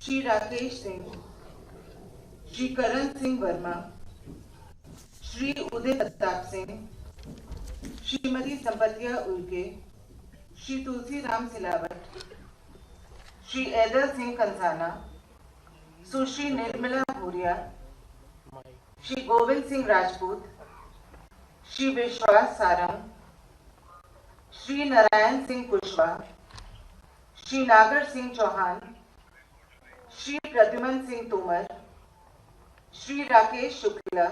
श्री राकेश सिंह, श्री करण सिंह वर्मा, श्री उदय प्रताप सिंह, श्रीमती संपतिया उइके, श्री तुलसी राम सिलावट, श्री ऐदल सिंह कंसाना, सुश्री निर्मला भूरिया, श्री गोविंद सिंह राजपूत, श्री विश्वास सारंग, श्री नारायण सिंह कुशवाहा, श्री नागर सिंह चौहान, श्री प्रद्युमन सिंह तोमर, श्री राकेश शुक्ला,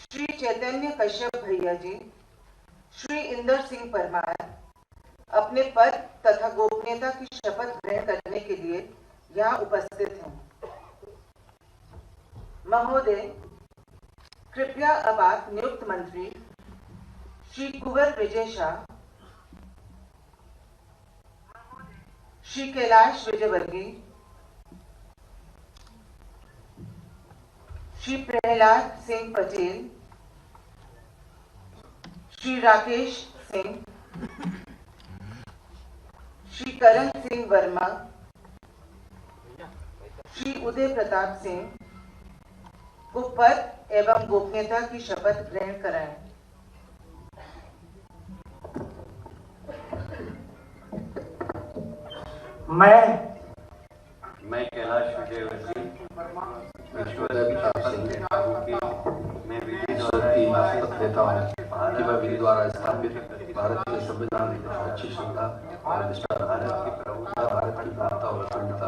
श्री चैतन्य कश्यप भैया जी, श्री इंदर सिंह परमार अपने पद तथा गोपनीयता की शपथ ग्रहण करने के लिए यहाँ उपस्थित हैं। महोदय, कृपया अब आप नियुक्त मंत्री श्री कुंवर विजय शाह, श्री कैलाश विजयवर्गीय, श्री प्रहलाद सिंह पटेल, श्री राकेश सिंह, श्री करण सिंह वर्मा, श्री उदय प्रताप सिंह को पद एवं गोपनीयता की शपथ ग्रहण कराएं। मैं कैलाश विजयवर्गीय मैं विधि द्वारा शपथ लेता हूँ कि मैं विधि द्वारा स्थापित भारत के संविधान की अच्छी श्रद्धा और निष्ठा भारत की प्रभुता, भारत की माता और अखंडता,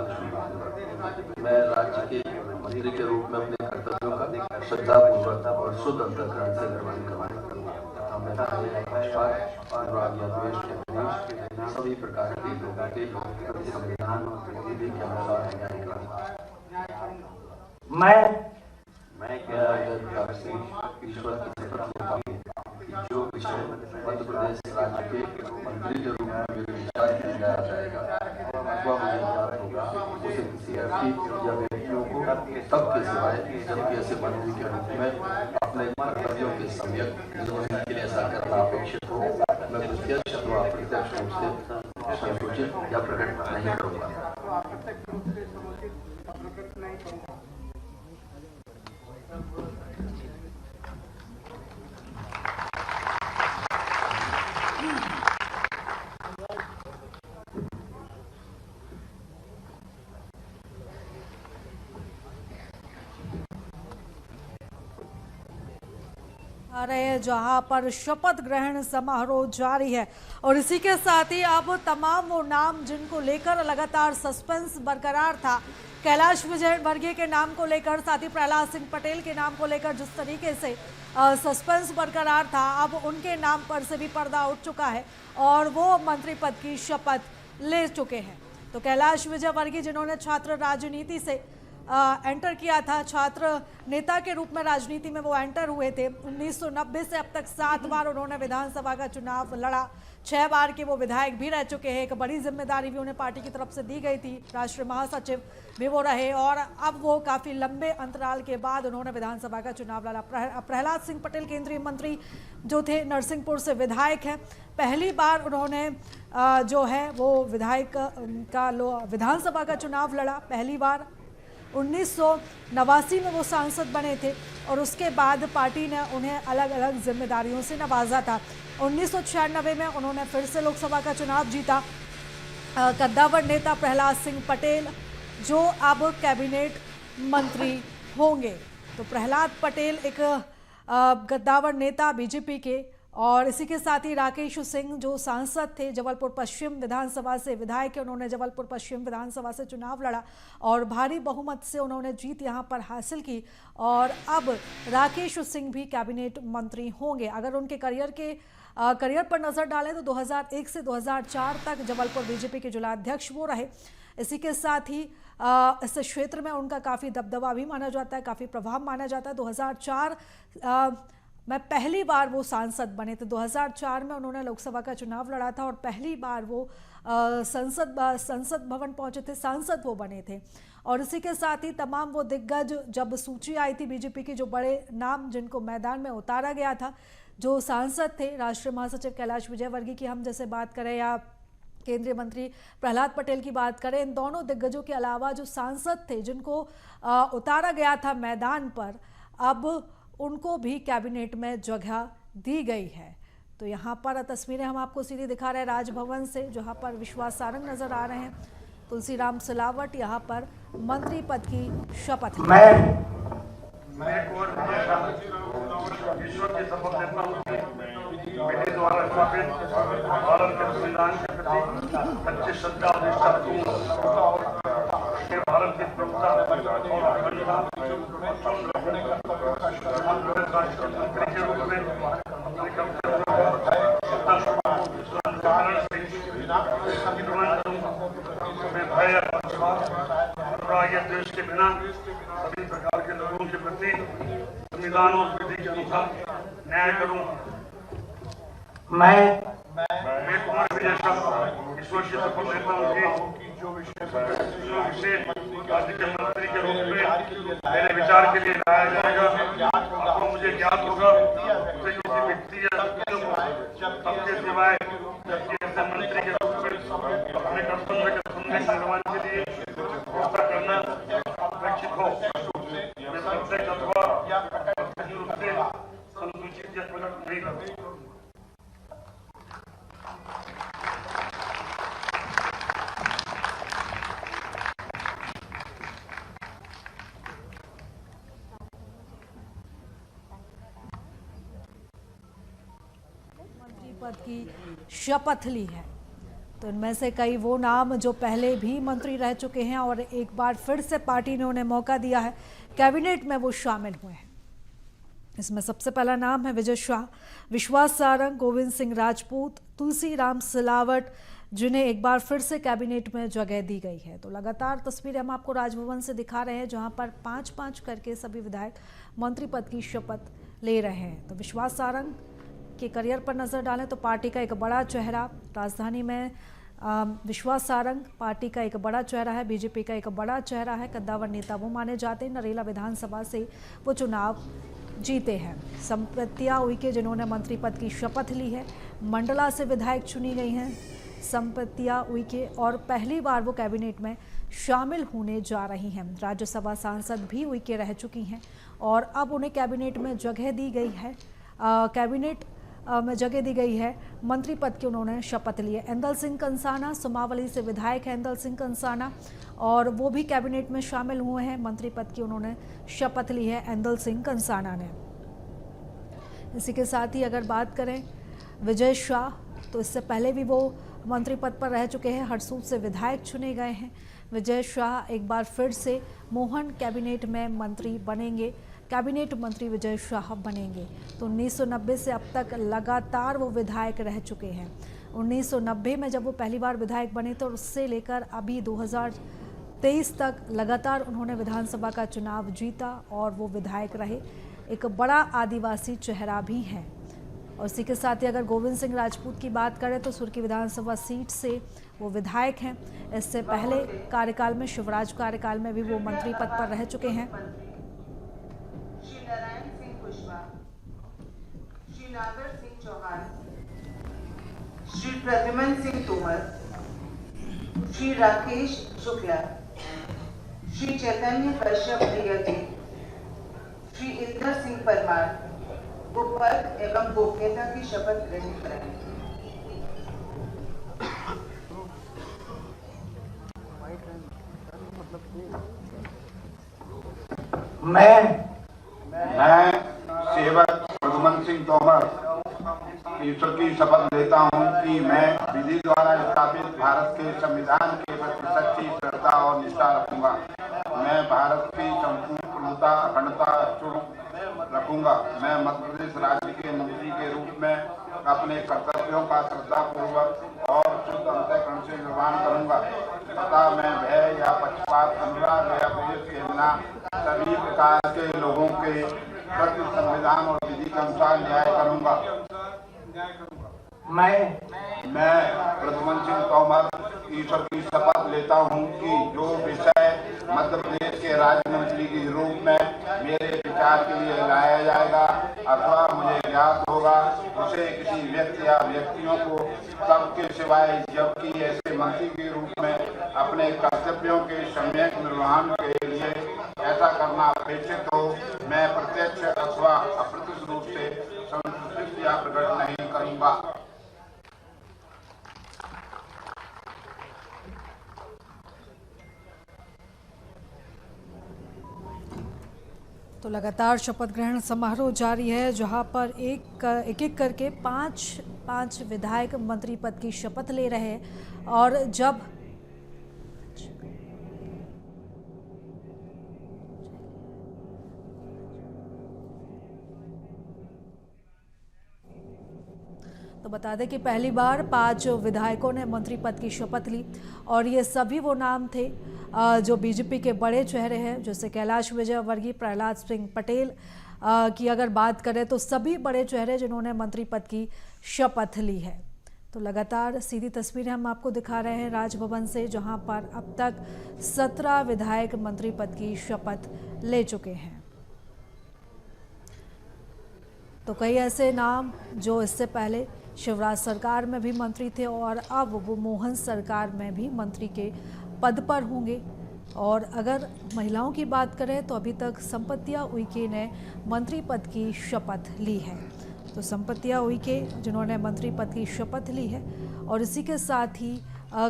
मैं राज्य के मंत्री के रूप में अपने कर्तव्यों का श्रद्धापूर्वक और शुद्ध अंतःकरण से निर्वहन करूँगा। मैं अनुराग या द्वेष के बिना सभी प्रकार के लोगों के प्रति संविधान और विधि के अनुसार न्याय करूँगा। मैं कैलाश सिंह ईश्वर की शपथ लेता हूँ कि जो विषय मध्य प्रदेश राज्य के मंत्री के रूप में मेरे विचार किया जाएगा वह मुझे ज्ञात होगा, उसे किसी व्यक्ति या व्यक्तियों को तब के सिवाय जबकि ऐसे मंत्री के रूप में अपने कर्तव्यों के सम्यक निर्वहन के लिए ऐसा करना अपेक्षित हो, मैं प्रत्यक्ष अथवा अप्रत्यक्ष रूप से संसूचित या प्रकट नहीं करूँगा। रहे जहां पर शपथ ग्रहण समारोह जारी है और इसी के साथ ही अब तमाम वो नाम जिनको लेकर लगातार सस्पेंस बरकरार था, कैलाश विजयवर्गीय के नाम को लेकर, साथ ही प्रहलाद सिंह पटेल के नाम को लेकर जिस तरीके से सस्पेंस बरकरार था, अब उनके नाम पर से भी पर्दा उठ चुका है और वो मंत्री पद की शपथ ले चुके हैं। तो कैलाश विजयवर्गीय जिन्होंने छात्र राजनीति से एंटर किया था, छात्र नेता के रूप में राजनीति में वो एंटर हुए थे। 1990 से अब तक 7 बार उन्होंने विधानसभा का चुनाव लड़ा, 6 बार के वो विधायक भी रह चुके हैं। एक बड़ी जिम्मेदारी भी उन्हें पार्टी की तरफ से दी गई थी, राष्ट्रीय महासचिव भी वो रहे और अब वो काफ़ी लंबे अंतराल के बाद उन्होंने विधानसभा का चुनाव लड़ा। प्रहलाद सिंह पटेल केंद्रीय मंत्री जो थे, नरसिंहपुर से विधायक हैं, पहली बार उन्होंने जो है वो विधायक का विधानसभा का चुनाव लड़ा। पहली बार 1989 में वो सांसद बने थे और उसके बाद पार्टी ने उन्हें अलग अलग जिम्मेदारियों से नवाजा था। 1996 में उन्होंने फिर से लोकसभा का चुनाव जीता। कद्दावर नेता प्रहलाद सिंह पटेल जो अब कैबिनेट मंत्री होंगे। तो प्रहलाद पटेल एक कद्दावर नेता बीजेपी के, और इसी के साथ ही राकेश सिंह जो सांसद थे, जबलपुर पश्चिम विधानसभा से विधायक, उन्होंने जबलपुर पश्चिम विधानसभा से चुनाव लड़ा और भारी बहुमत से उन्होंने जीत यहां पर हासिल की और अब राकेश सिंह भी कैबिनेट मंत्री होंगे। अगर उनके करियर पर नज़र डालें तो 2001 से 2004 तक जबलपुर बीजेपी के जिलाध्यक्ष वो रहे। इसी के साथ ही इस क्षेत्र में उनका काफ़ी दबदबा भी माना जाता है, काफ़ी प्रभाव माना जाता है। 2004 में पहली बार वो सांसद बने थे। 2004 में उन्होंने लोकसभा का चुनाव लड़ा था और पहली बार वो संसद भवन पहुंचे थे, सांसद वो बने थे। और इसी के साथ ही तमाम वो दिग्गज, जब सूची आई थी बीजेपी की, जो बड़े नाम जिनको मैदान में उतारा गया था, जो सांसद थे, राष्ट्रीय महासचिव कैलाश विजयवर्गीय की हम जैसे बात करें या केंद्रीय मंत्री प्रहलाद पटेल की बात करें, इन दोनों दिग्गजों के अलावा जो सांसद थे जिनको उतारा गया था मैदान पर, अब उनको भी कैबिनेट में जगह दी गई है। तो यहाँ पर तस्वीरें हम आपको सीधी दिखा रहे हैं राजभवन से, जहाँ पर विश्वास सारंग नजर आ रहे हैं, तुलसीराम सिलावट यहाँ पर मंत्री पद की शपथ। मैं ईश्वर की शपथ लेता हूँ कि मेरे द्वारा स्थापित भारत के संविधान के प्रति सच्ची श्रद्धा और निष्ठा रखूंगा। भारत की प्रभुता और अखंडता राष्ट्रपति के रूप में अपने कर्तव्य भय देश के बिना सभी प्रकार के लोगों के प्रति संविधान और विधि के अनुसार न्याय करूं। मैं कुमार विजय शाह ईश्वर की शपथ लेता हूं कि जो विषय राज्य के मंत्री के रूप में मेरे विचार के लिए लाया जाएगा, आपको मुझे ज्ञात होगा उसे किसी व्यक्ति या शक्तियों को सबके सिवाय जबकि ऐसे मंत्री के रूप में अपने कर्तव्य के संदेश निर्माण के लिए करना अपेक्षित हो। मैं प्रत्येक अथवा रूप से संसूचित या प्रकट नहीं करती। मंत्री पद की शपथ ली है। तो इनमें से कई वो नाम जो पहले भी मंत्री रह चुके हैं और एक बार फिर से पार्टी ने उन्हें मौका दिया है, कैबिनेट में वो शामिल हुए हैं। इसमें सबसे पहला नाम है विजय शाह, विश्वास सारंग, गोविंद सिंह राजपूत, तुलसीराम सिलावट, जिन्हें एक बार फिर से कैबिनेट में जगह दी गई है। तो लगातार तस्वीरें हम आपको राजभवन से दिखा रहे हैं, जहां पर 5-5 करके सभी विधायक मंत्री पद की शपथ ले रहे हैं। तो विश्वास सारंग के करियर पर नजर डालें तो पार्टी का एक बड़ा चेहरा, राजधानी में विश्वास सारंग पार्टी का एक बड़ा चेहरा है, बीजेपी का एक बड़ा चेहरा है, कद्दावर नेता वो माने जाते हैं। नरेला विधानसभा से वो चुनाव जीते हैं। संपत्तिया उइके जिन्होंने मंत्री पद की शपथ ली है, मंडला से विधायक चुनी गई हैं संपत्तिया उइके, और पहली बार वो कैबिनेट में शामिल होने जा रही हैं। राज्यसभा सांसद भी उइके रह चुकी हैं और अब उन्हें कैबिनेट में जगह दी गई है। कैबिनेट में जगह दी गई है, मंत्री पद की उन्होंने शपथ ली है। एंदल सिंह कंसाना सुमावली से विधायक है एंदल सिंह कंसाना, और वो भी कैबिनेट में शामिल हुए हैं। मंत्री पद की उन्होंने शपथ ली है एंदल सिंह कंसाना ने। इसी के साथ ही अगर बात करें विजय शाह, तो इससे पहले भी वो मंत्री पद पर रह चुके हैं, हरसूद से विधायक चुने गए हैं। विजय शाह एक बार फिर से मोहन कैबिनेट में मंत्री बनेंगे, कैबिनेट मंत्री विजय शाह बनेंगे। तो 1990 से अब तक लगातार वो विधायक रह चुके हैं। 1990 में जब वो पहली बार विधायक बने तो उससे लेकर अभी 2023 तक लगातार उन्होंने विधानसभा का चुनाव जीता और वो विधायक रहे। एक बड़ा आदिवासी चेहरा भी है। और इसी के साथ ही अगर गोविंद सिंह राजपूत की बात करें तो सुर्खी विधानसभा सीट से वो विधायक हैं। इससे पहले कार्यकाल में, शिवराज कार्यकाल में भी वो मंत्री पद पर रह चुके हैं। श्री नारायण सिंह कुशवाहा, श्री नागर सिंह चौहान, श्री प्रद्युमन सिंह तोमर, श्री राकेश शुक्ला, श्री चैतन्य कश्यप प्रियजी, श्री इंदर सिंह परमार को पद एवं गोपनीयता की शपथ ग्रहण कराई। मैं सेवक प्रद्युमन सिंह तोमर ईश्वर की शपथ लेता हूं कि मैं विधि द्वारा स्थापित भारत के संविधान के प्रति सच्ची श्रद्धा और निष्ठा रखूंगा। मैं भारत की संपूर्ण प्रभुता अखंडता रखूंगा। मैं मध्य प्रदेश राज्य के मंत्री के रूप में अपने कर्तव्यों का श्रद्धापूर्वक और शुद्ध अंतःकरण से निर्वहन करूंगा तथा मैं भय या पक्षपात, अनुराग या द्वेष के बिना सभी प्रकार के लोगों के प्रति संविधान और विधि के अनुसार न्याय करूंगा। मैं प्रद्युमन सिंह तोमर ईश्वर की शपथ लेता हूं कि जो विषय मध्य प्रदेश के राज्य मंत्री के रूप में मेरे विचार के लिए लाया जाएगा अथवा मुझे ज्ञात होगा उसे किसी व्यक्ति या व्यक्तियों को तब के सिवाय जबकि ऐसे मंत्री के रूप में अपने कर्तव्यों के सम्यक निर्वहन के लिए ऐसा करना अपेक्षित हो, मैं प्रत्यक्ष अथवा अप्रत्यक्ष रूप से संतुष्टि या प्रकट नहीं करूंगा। तो लगातार शपथ ग्रहण समारोह जारी है, जहां पर एक एक करके पांच विधायक मंत्री पद की शपथ ले रहे हैं। और जब तो बता दें कि पहली बार 5 विधायकों ने मंत्री पद की शपथ ली और ये सभी वो नाम थे जो बीजेपी के बड़े चेहरे हैं, जैसे कैलाश विजयवर्गीय, प्रहलाद सिंह पटेल की अगर बात करें तो सभी बड़े चेहरे जिन्होंने मंत्री पद की शपथ ली है। तो लगातार सीधी तस्वीरें हम आपको दिखा रहे हैं राजभवन से, जहां पर अब तक 17 विधायक मंत्री पद की शपथ ले चुके हैं। तो कई ऐसे नाम जो इससे पहले शिवराज सरकार में भी मंत्री थे और अब वो मोहन सरकार में भी मंत्री के पद पर होंगे। और अगर महिलाओं की बात करें तो अभी तक संपत्तिया उइके ने मंत्री पद की शपथ ली है। तो संपत्तिया उइके जिन्होंने मंत्री पद की शपथ ली है और इसी के साथ ही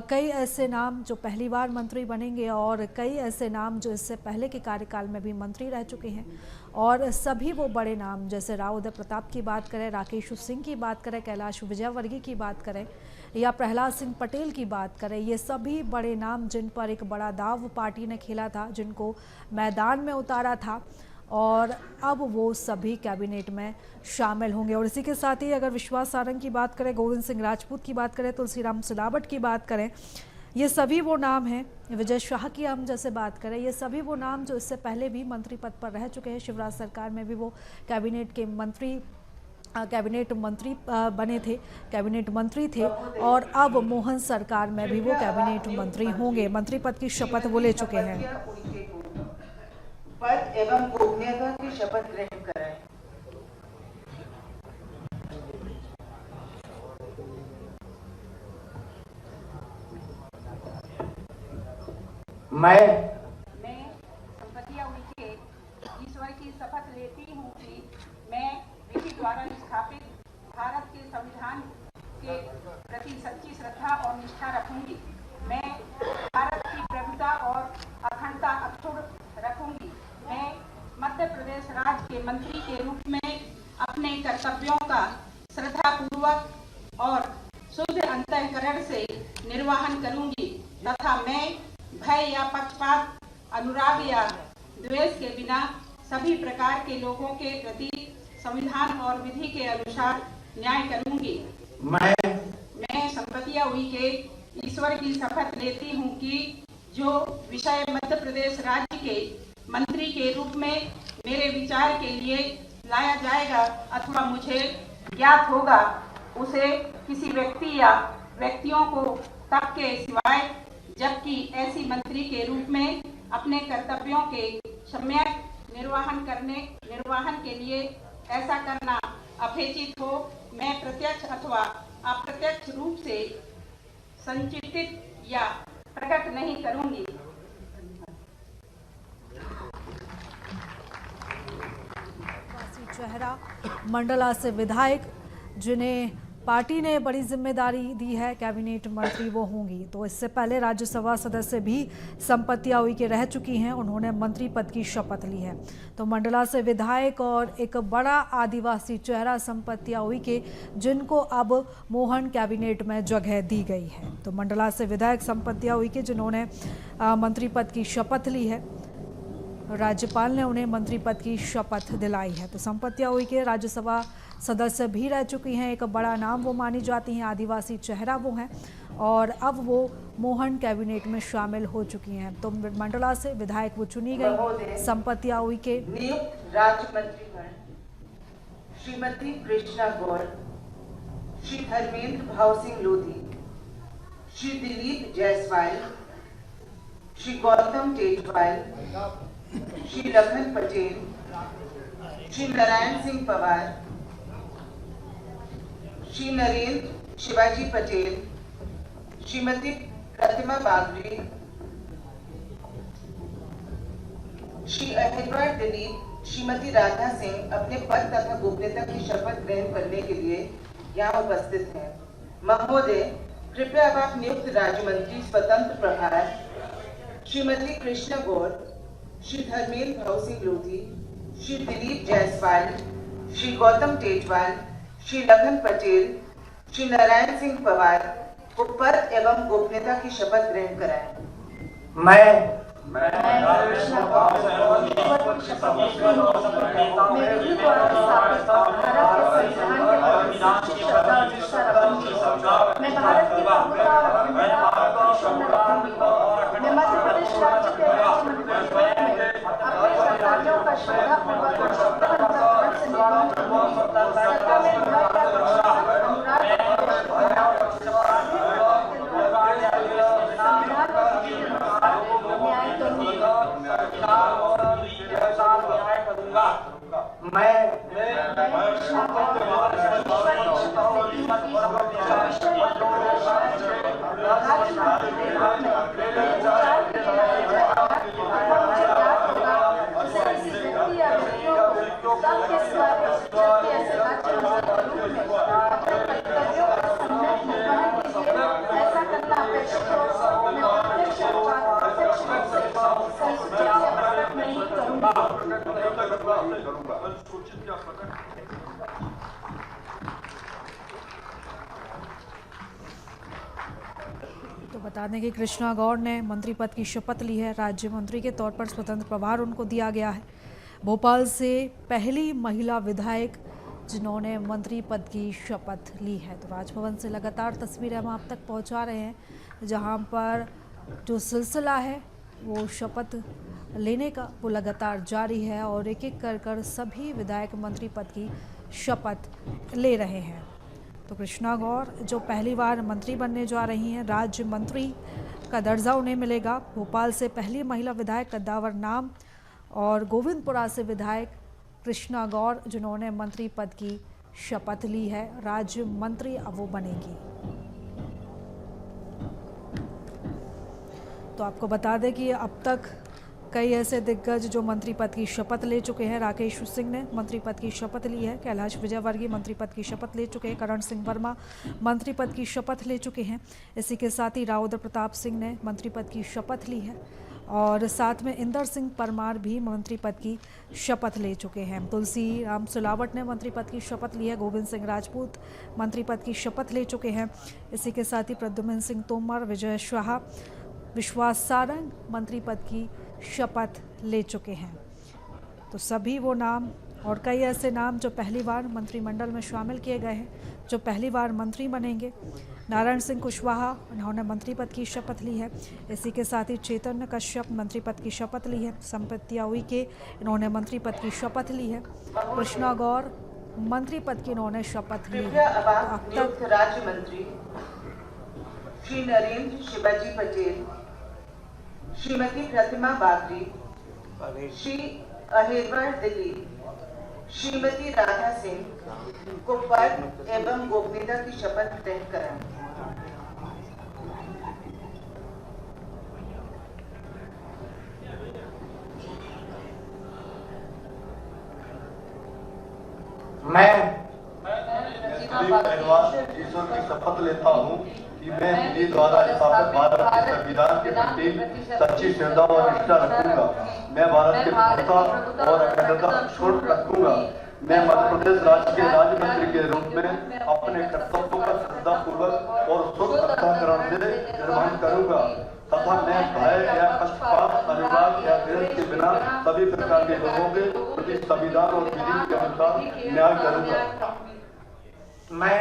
कई ऐसे नाम जो पहली बार मंत्री बनेंगे और कई ऐसे नाम जो इससे पहले के कार्यकाल में भी मंत्री रह चुके हैं। और सभी वो बड़े नाम, जैसे राव उदय प्रताप की बात करें, राकेश सिंह की बात करें, कैलाश विजयवर्गीय की बात करें या प्रहलाद सिंह पटेल की बात करें, ये सभी बड़े नाम जिन पर एक बड़ा दाव पार्टी ने खेला था, जिनको मैदान में उतारा था, और अब वो सभी कैबिनेट में शामिल होंगे। और इसी के साथ ही अगर विश्वास सारंग की बात करें, गोविंद सिंह राजपूत की बात करें, तुलसीराम सिलावट की बात करें, ये सभी वो नाम हैं, विजय शाह की हम जैसे बात करें, ये सभी वो नाम जो इससे पहले भी मंत्री पद पर रह चुके हैं। शिवराज सरकार में भी वो कैबिनेट मंत्री बने थे, कैबिनेट मंत्री थे, और अब मोहन सरकार में भी वो कैबिनेट मंत्री होंगे। मंत्री पद की शपथ वो ले चुके हैं। पद एवं गोपनीयता की शपथ ग्रहण कराएं। मैं संपत्तिया उइके ईश्वर की शपथ लेती हूँ कि मैं विधि द्वारा स्थापित भारत के संविधान के प्रति सच्ची श्रद्धा और निष्ठा रखूंगी। मैं भारत की प्रभुता और अखंडता अक्षुण्ण रखूंगी। मैं मध्य प्रदेश राज्य के मंत्री के रूप में अपने कर्तव्यों का श्रद्धापूर्वक और शुद्ध अंतःकरण से निर्वहन करूंगी तथा मैं भय या पक्षपात, अनुराग या द्वेष के बिना सभी प्रकार के लोगों के प्रति संविधान और विधि के अनुसार न्याय करूंगी। मैं संपत्तिया उइके ईश्वर की शपथ लेती हूँ कि जो विषय मध्य प्रदेश राज्य के मंत्री के रूप में मेरे विचार के लिए लाया जाएगा अथवा मुझे ज्ञात होगा, उसे किसी व्यक्ति या व्यक्तियों को तब के सिवाय जबकि ऐसी मंत्री के रूप में अपने कर्तव्यों के सम्यक निर्वहन के लिए ऐसा करना अपेक्षित हो, मैं प्रत्यक्ष अथवा अप्रत्यक्ष रूप से संचितित या प्रकट नहीं करूंगी। चेहरा मंडला से विधायक जिन्हें पार्टी ने बड़ी जिम्मेदारी दी है कैबिनेट मंत्री, वो होंगी। तो इससे पहले राज्यसभा सदस्य भी संपत्तिया उइके रह चुकी हैं, उन्होंने मंत्री पद की शपथ ली है। तो मंडला से विधायक और एक बड़ा आदिवासी चेहरा संपत्तिया उइके, जिनको अब मोहन कैबिनेट में जगह दी गई है। तो मंडला से विधायक संपत्तिया उइके जिन्होंने मंत्री पद की शपथ ली है, राज्यपाल ने उन्हें मंत्री पद की शपथ दिलाई है। तो संपत्तिया उइके राज्यसभा सदस्य भी रह चुकी हैं, एक बड़ा नाम वो मानी जाती हैं, आदिवासी चेहरा वो हैं, और अब वो मोहन कैबिनेट में शामिल हो चुकी हैं। तो मंडला से विधायक वो चुनी गई संपत्तिया उइके। नियुक्त राज्य मंत्रीगण श्रीमती कृष्णा गौड़, श्री धर्मेंद्र भाव सिंह लोधी, श्री दिलीप जायसवाल, श्री गौतम टेटवाल, श्री लखन पटेल, श्री नारायण सिंह पवार, श्री नरेंद्र शिवाजी पटेल, श्रीमती प्रतिमा बागरी, श्री अहिरवार दिलीप, श्रीमती राधा सिंह अपने पद तथा गोपनीयता की शपथ ग्रहण करने के लिए यहाँ उपस्थित हैं। महोदय, कृपया अब आप नियुक्त राज्य मंत्री स्वतंत्र प्रभार श्रीमती कृष्णा गौर, श्री धर्मेंद्र भाऊ सिंह लोधी, श्री दिलीप जायसवाल, श्री गौतम टेटवाल, श्री लखन पटेल, श्री नारायण सिंह पवार को पद एवं गोपनीयता की शपथ ग्रहण कराएं। मैं कृष्णा गौर मैं विधि द्वारा स्थापित भारत के संविधान के प्रति सच्ची श्रद्धा और निष्ठा रखूंगी। मैं भारत की प्रभुता और अखंडता अक्षुण्ण रखूंगी। मैं मध्य प्रदेश राज्य के राज्य मंत्रिमंडल में अपने कर्तव्यों का श्रद्धापूर्वक और श्रद्धांतकरण से निर्वहन करूंगी। सत्ता में न्याय का अनुराग तो बता दें कि कृष्णा गौर ने मंत्री पद की शपथ ली है। राज्य मंत्री के तौर पर स्वतंत्र प्रभार उनको दिया गया है। भोपाल से पहली महिला विधायक जिन्होंने मंत्री पद की शपथ ली है। तो राजभवन से लगातार तस्वीरें हम आप तक पहुंचा रहे हैं, जहां पर जो सिलसिला है वो शपथ लेने का वो लगातार जारी है और एक एक कर सभी विधायक मंत्री पद की शपथ ले रहे हैं। तो कृष्णा गौर जो पहली बार मंत्री बनने जा रही हैं, राज्य मंत्री का दर्जा उन्हें मिलेगा। भोपाल से पहली महिला विधायक कद्दावर नाम और गोविंदपुरा से विधायक कृष्णा गौर जिन्होंने मंत्री पद की शपथ ली है, राज्य मंत्री अब वो बनेगी। तो आपको बता दें कि अब तक कई ऐसे दिग्गज जो मंत्री पद की शपथ ले चुके हैं। राकेश सिंह ने मंत्री पद की शपथ ली है, कैलाश विजयवर्गीय मंत्री पद की शपथ ले चुके हैं, करण सिंह वर्मा मंत्री पद की शपथ ले चुके हैं। इसी के साथ ही राव प्रताप सिंह ने मंत्री पद की शपथ ली है और साथ में इंदर सिंह परमार भी मंत्री पद की शपथ ले चुके हैं। तुलसी राम सिलावट ने मंत्री पद की शपथ ली है। गोविंद सिंह राजपूत मंत्री पद की शपथ ले चुके हैं। इसी के साथ ही प्रद्युम्न सिंह तोमर, विजय शाह, विश्वास सारंग मंत्री पद की शपथ ले चुके हैं। तो सभी वो नाम और कई ऐसे नाम जो पहली बार मंत्रिमंडल में शामिल किए गए हैं, जो पहली बार मंत्री बनेंगे। नारायण सिंह कुशवाहा उन्होंने मंत्री पद की शपथ ली है। इसी के साथ ही चैतन्य कश्यप मंत्री पद की शपथ ली है। संपत्तिया उइके इन्होंने मंत्री पद की शपथ ली है। कृष्णा गौर मंत्री पद की इन्होंने शपथ ली है। अब तक राज्य मंत्री श्री नरेंद्र शिवाजी पटेल, श्रीमती प्रतिमा बागरी, श्री अहिरवार दिलीप, श्रीमती राधा सिंह को पद एवं गोपनीयता की शपथ ग्रहण कराएं। मैं ईश्वर की शपथ लेता हूँ कि मैं विधि द्वारा स्थापित भारत के संविधान के प्रति सच्ची श्रद्धा और निष्ठा रखूंगा। मैं भारत के प्रभुता और अखंडता अक्षुण्ण रखूंगा। मैं मध्य प्रदेश राज्य के राज्य मंत्री के रूप में अपने कर्तव्यों का श्रद्धापूर्वक और शुद्ध अंतःकरण से निर्वहन करूंगा तथा मैं भय या पक्षपात, अनुराग या द्वेष के बिना सभी प्रकार के लोगों के प्रति संविधान और विधि के अनुसार न्याय करूंगा। मैं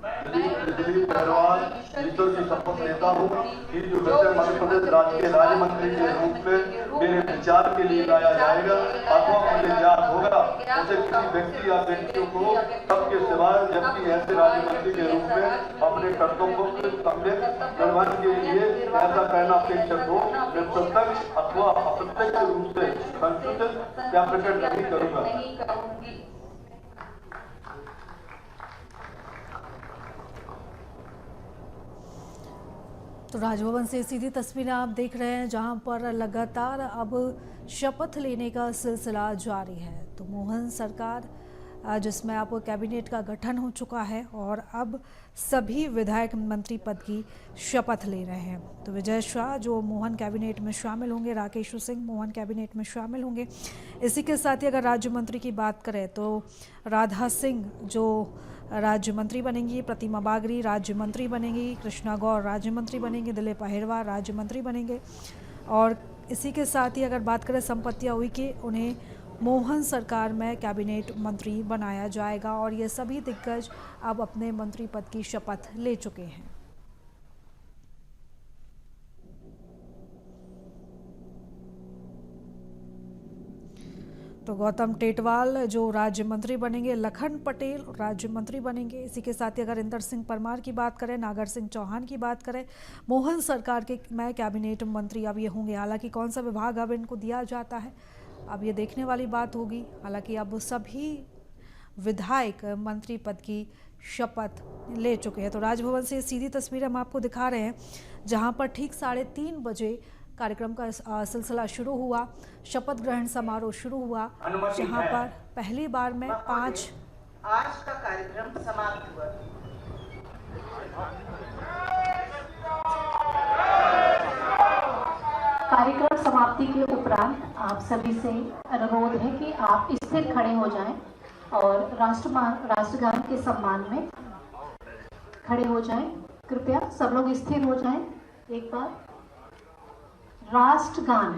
दिलीप अग्रवाल ईश्वर की शपथ लेता हूँ कि जो विषय मध्य प्रदेश राज्य के राज्य मंत्री के रूप में मेरे विचार के लिए लाया जाएगा अथवा मुझे याद होगा, उसे किसी व्यक्ति या व्यक्तियों को सबके सिवाय जबकि ऐसे राज्य मंत्री के रूप में अपने कर्तव्यों के सम्यक निर्वहन के लिए ऐसा कहना अपेक्षित हो, मैं प्रत्यक्ष अथवा अप्रत्यक्ष रूप से संसूचित या प्रकट नहीं करूंगा। तो राजभवन से सीधी तस्वीरें आप देख रहे हैं, जहां पर लगातार अब शपथ लेने का सिलसिला जारी है। तो मोहन सरकार जिसमें अब कैबिनेट का गठन हो चुका है और अब सभी विधायक मंत्री पद की शपथ ले रहे हैं। तो विजय शाह जो मोहन कैबिनेट में शामिल होंगे, राकेश सिंह मोहन कैबिनेट में शामिल होंगे। इसी के साथ ही अगर राज्य मंत्री की बात करें तो राधा सिंह जो राज्य मंत्री बनेंगी, प्रतिमा बागरी राज्य मंत्री बनेंगी, कृष्णा गौर राज्य मंत्री बनेंगे, दिलीप अहिरवार राज्य मंत्री बनेंगे। और इसी के साथ ही अगर बात करें संपत्तियां उइके, उन्हें मोहन सरकार में कैबिनेट मंत्री बनाया जाएगा। और ये सभी दिग्गज अब अपने मंत्री पद की शपथ ले चुके हैं। तो गौतम टेटवाल जो राज्य मंत्री बनेंगे, लखन पटेल राज्य मंत्री बनेंगे। इसी के साथ ही अगर इंदर सिंह परमार की बात करें, नागर सिंह चौहान की बात करें, मोहन सरकार के में कैबिनेट मंत्री अब ये होंगे। हालांकि कौन सा विभाग अब इनको दिया जाता है, अब ये देखने वाली बात होगी। हालांकि अब सभी विधायक मंत्री पद की शपथ ले चुके हैं। तो राजभवन से सीधी तस्वीरें हम आपको दिखा रहे हैं, जहां पर ठीक 3:30 बजे कार्यक्रम का सिलसिला शुरू हुआ, शपथ ग्रहण समारोह शुरू हुआ, जहां पर पहली बार में 5 आज का कार्यक्रम समाप्त हुआ। कार्यक्रम समाप्ति के उपरांत आप सभी से अनुरोध है कि आप स्थिर खड़े हो जाएं और राष्ट्रगान के सम्मान में खड़े हो जाएं। कृपया सब लोग स्थिर हो जाएं। एक बार राष्ट्रगान।